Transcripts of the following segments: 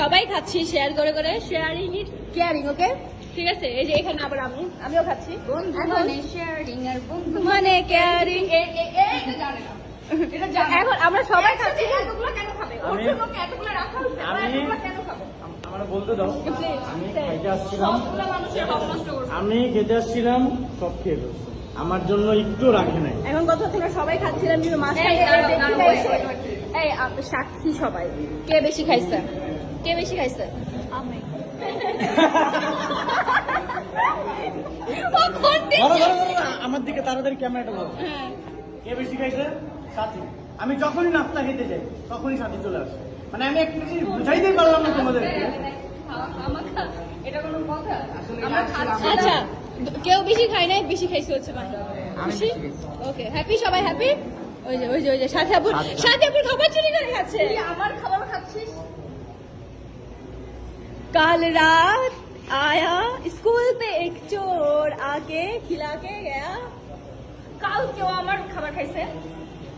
সবাই খাচ্ছি শেয়ার করে করে, শেয়ারিং ইট কেয়ারিং, ওকে? ঠিক আছে, এই যে এখানে আবার আমিও খাচ্ছি। বন্ধু মানে শেয়ারিং আর বন্ধু মানে কেয়ারিং, এখন আমরা সবাই খাচ্ছি। এতগুলো কেন খাবে? ওর জন্য এতগুলো রাখা হচ্ছে, এতগুলো কেন খাবে? আমার বলতে দাও, আমি খেতে আসছিলাম, সব খেয়ে ফেলছি। আমার জন্য একটু রাখে নাই। এখন কথা হচ্ছে আমরা সবাই খাচ্ছিলাম, কিন্তু মাঝখানে এই সাক্ষী সবাই, কে বেশি খাইছে? কে বেশি খাইছে? আমি। আমার দিকে তাড়াতাড়ি ক্যামেরাটা বলো। কে বেশি খাইছে? সাথী। আমি যখনই নাস্তা খেতে যাই তখনই সাথী চলে আসে। মানে আমি একটা জিনিস বুঝাইতেই পারলাম না তোমাদেরকে। এটা কোনো কথা? আচ্ছা, কেউ বেশি খায় নাই, বেশি খাইছে হচ্ছে মানে খুশি। ওকে, হ্যাপি, সবাই হ্যাপি। ওই যে সাথে আপুর খাবার চুরি করে খাচ্ছে। আমার খাবার খাচ্ছিস? कल रात आया स्कूल पे एक चोर आके खिला के गया। কাল কেউ আমার খাবার খাইছে?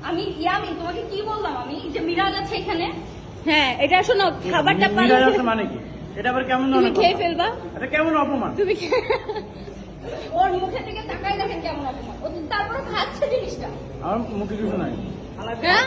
আমি তোমাকে কি বললাম? আমি যে মিরাজ আছে এখানে। হ্যাঁ, এটা শোনো, খাবারটা মিরাজ আছে মানে কি? এটা আবার কেমন তুমি খেয়ে ফেলবা? এটা কেমন অপমান? তুমি ওর মুখে থেকে তাকাই দেখেন কেমন অপমান। ও তারপরে খাচ্ছে জিনিসটা। আমার মুখে কিছু নাই। হ্যাঁ